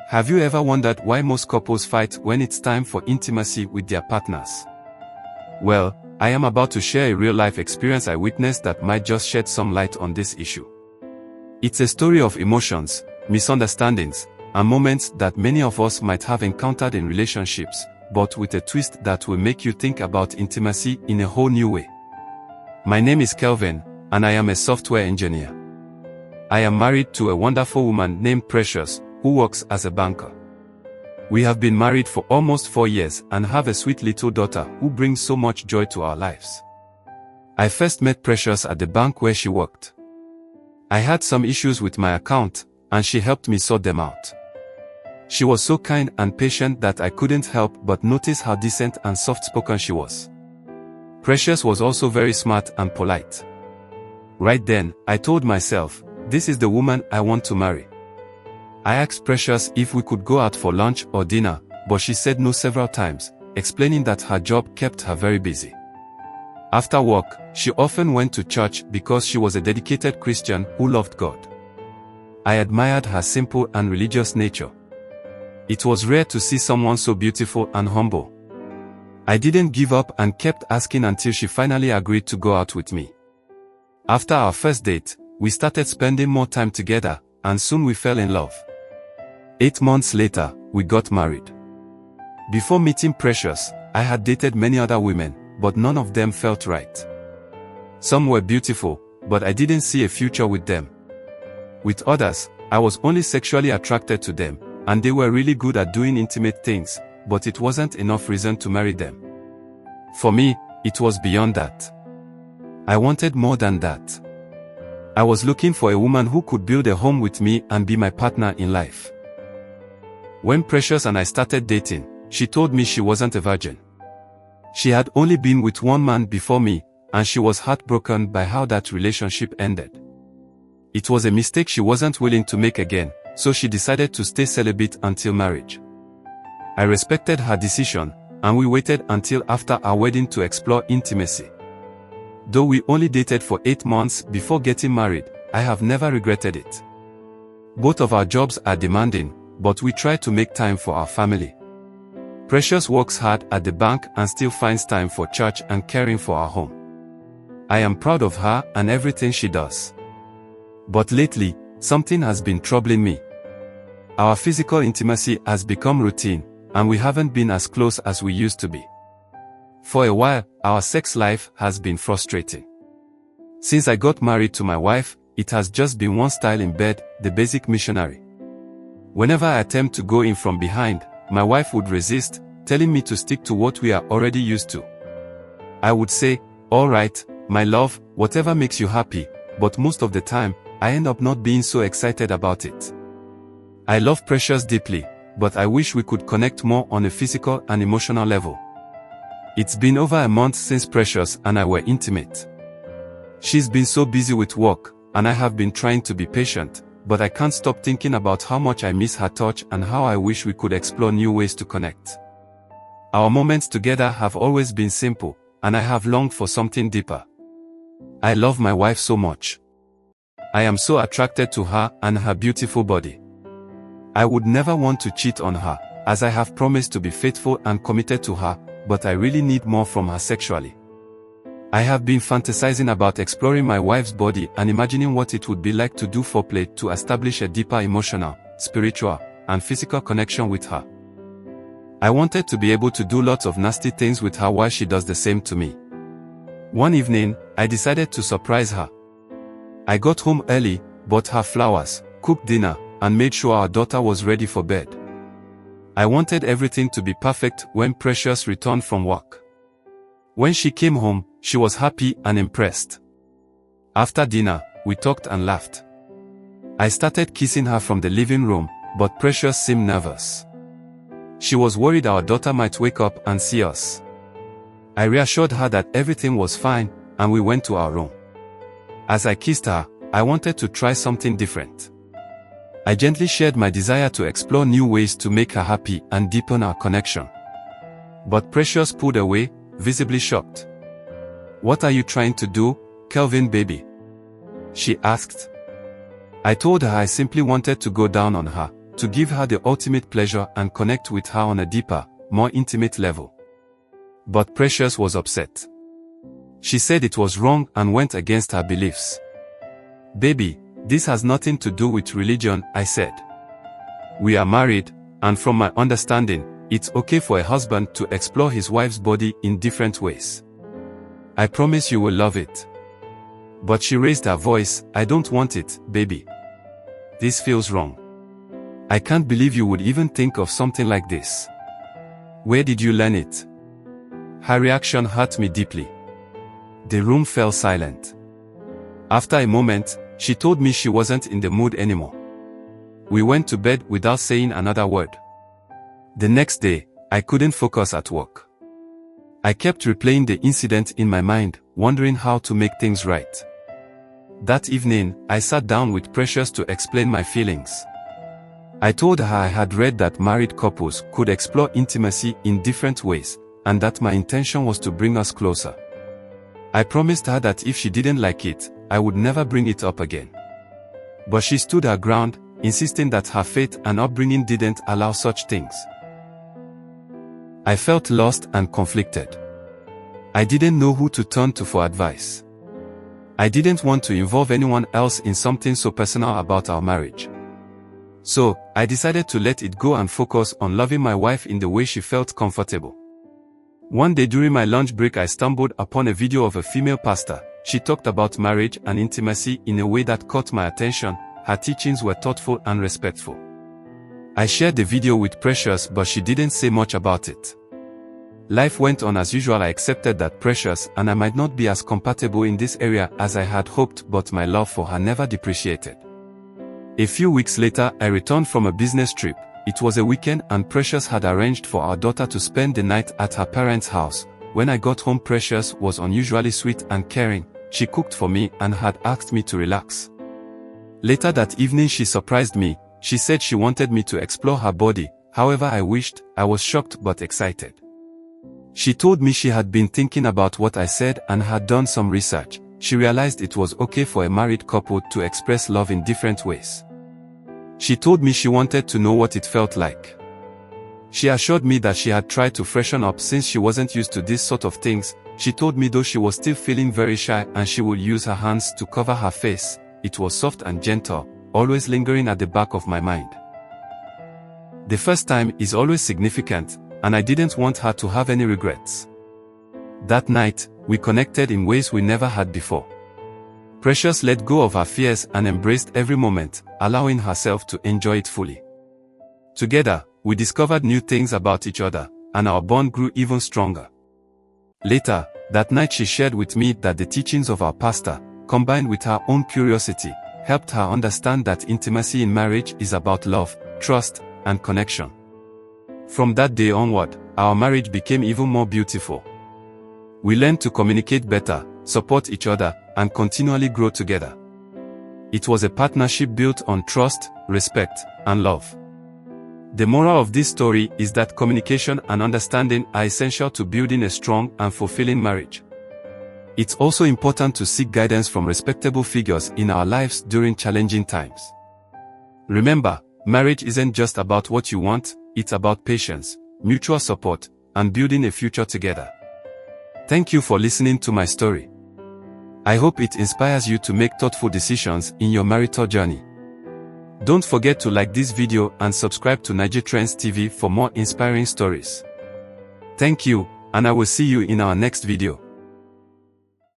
Have you ever wondered why most couples fight when it's time for intimacy with their partners? Well, I am about to share a real-life experience I witnessed that might just shed some light on this issue. It's a story of emotions, misunderstandings, and moments that many of us might have encountered in relationships, but with a twist that will make you think about intimacy in a whole new way. My name is Kelvin, and I am a software engineer. I am married to a wonderful woman named Precious, who works as a banker. We have been married for almost 4 years and have a sweet little daughter who brings so much joy to our lives. I first met Precious at the bank where she worked. I had some issues with my account, and she helped me sort them out. She was so kind and patient that I couldn't help but notice how decent and soft-spoken she was. Precious was also very smart and polite. Right then, I told myself, this is the woman I want to marry. I asked Precious if we could go out for lunch or dinner, but she said no several times, explaining that her job kept her very busy. After work, she often went to church because she was a dedicated Christian who loved God. I admired her simple and religious nature. It was rare to see someone so beautiful and humble. I didn't give up and kept asking until she finally agreed to go out with me. After our first date, we started spending more time together, and soon we fell in love. 8 months later, we got married. Before meeting Precious, I had dated many other women, but none of them felt right. Some were beautiful, but I didn't see a future with them. With others, I was only sexually attracted to them, and they were really good at doing intimate things, but it wasn't enough reason to marry them. For me, it was beyond that. I wanted more than that. I was looking for a woman who could build a home with me and be my partner in life. When Precious and I started dating, she told me she wasn't a virgin. She had only been with one man before me, and she was heartbroken by how that relationship ended. It was a mistake she wasn't willing to make again, so she decided to stay celibate until marriage. I respected her decision, and we waited until after our wedding to explore intimacy. Though we only dated for 8 months before getting married, I have never regretted it. Both of our jobs are demanding, but we try to make time for our family. Precious works hard at the bank and still finds time for church and caring for our home. I am proud of her and everything she does. But lately, something has been troubling me. Our physical intimacy has become routine, and we haven't been as close as we used to be. For a while, our sex life has been frustrating. Since I got married to my wife, it has just been one style in bed, the basic missionary. Whenever I attempt to go in from behind, my wife would resist, telling me to stick to what we are already used to. I would say, all right, my love, whatever makes you happy, but most of the time, I end up not being so excited about it. I love Precious deeply, but I wish we could connect more on a physical and emotional level. It's been over a month since Precious and I were intimate. She's been so busy with work, and I have been trying to be patient, but I can't stop thinking about how much I miss her touch and how I wish we could explore new ways to connect. Our moments together have always been simple, and I have longed for something deeper. I love my wife so much. I am so attracted to her and her beautiful body. I would never want to cheat on her, as I have promised to be faithful and committed to her, but I really need more from her sexually. I have been fantasizing about exploring my wife's body and imagining what it would be like to do foreplay to establish a deeper emotional, spiritual, and physical connection with her. I wanted to be able to do lots of nasty things with her while she does the same to me. One evening, I decided to surprise her. I got home early, bought her flowers, cooked dinner, and made sure our daughter was ready for bed. I wanted everything to be perfect when Precious returned from work. When she came home, she was happy and impressed. After dinner, we talked and laughed. I started kissing her from the living room, but Precious seemed nervous. She was worried our daughter might wake up and see us. I reassured her that everything was fine, and we went to our room. As I kissed her, I wanted to try something different. I gently shared my desire to explore new ways to make her happy and deepen our connection. But Precious pulled away, visibly shocked. "What are you trying to do, Kelvin baby?" she asked. I told her I simply wanted to go down on her, to give her the ultimate pleasure and connect with her on a deeper, more intimate level. But Precious was upset. She said it was wrong and went against her beliefs. "Baby, this has nothing to do with religion," I said. "We are married, and from my understanding, it's okay for a husband to explore his wife's body in different ways. I promise you will love it." But she raised her voice, "I don't want it, baby. This feels wrong. I can't believe you would even think of something like this. Where did you learn it?" Her reaction hurt me deeply. The room fell silent. After a moment, she told me she wasn't in the mood anymore. We went to bed without saying another word. The next day, I couldn't focus at work. I kept replaying the incident in my mind, wondering how to make things right. That evening, I sat down with Precious to explain my feelings. I told her I had read that married couples could explore intimacy in different ways, and that my intention was to bring us closer. I promised her that if she didn't like it, I would never bring it up again. But she stood her ground, insisting that her faith and upbringing didn't allow such things. I felt lost and conflicted. I didn't know who to turn to for advice. I didn't want to involve anyone else in something so personal about our marriage. So, I decided to let it go and focus on loving my wife in the way she felt comfortable. One day during my lunch break, I stumbled upon a video of a female pastor. She talked about marriage and intimacy in a way that caught my attention. Her teachings were thoughtful and respectful. I shared the video with Precious, but she didn't say much about it. Life went on as usual. I accepted that Precious and I might not be as compatible in this area as I had hoped, but my love for her never depreciated. A few weeks later, I returned from a business trip. It was a weekend and Precious had arranged for our daughter to spend the night at her parents' house. When I got home, Precious was unusually sweet and caring. She cooked for me and had asked me to relax. Later that evening, she surprised me. She said she wanted me to explore her body. However, I was shocked but excited. She told me she had been thinking about what I said and had done some research. She realized it was okay for a married couple to express love in different ways. She told me she wanted to know what it felt like. She assured me that she had tried to freshen up since she wasn't used to these sort of things. She told me though she was still feeling very shy and she would use her hands to cover her face. It was soft and gentle, always lingering at the back of my mind. The first time is always significant, and I didn't want her to have any regrets. That night, we connected in ways we never had before. Precious let go of her fears and embraced every moment, allowing herself to enjoy it fully. Together, we discovered new things about each other, and our bond grew even stronger. Later, that night she shared with me that the teachings of our pastor, combined with her own curiosity, helped her understand that intimacy in marriage is about love, trust, and connection. From that day onward, our marriage became even more beautiful. We learned to communicate better, support each other, and continually grow together. It was a partnership built on trust, respect, and love. The moral of this story is that communication and understanding are essential to building a strong and fulfilling marriage. It's also important to seek guidance from respectable figures in our lives during challenging times. Remember, marriage isn't just about what you want, it's about patience, mutual support, and building a future together. Thank you for listening to my story. I hope it inspires you to make thoughtful decisions in your marital journey. Don't forget to like this video and subscribe to NaijaTrends TV for more inspiring stories. Thank you, and I will see you in our next video.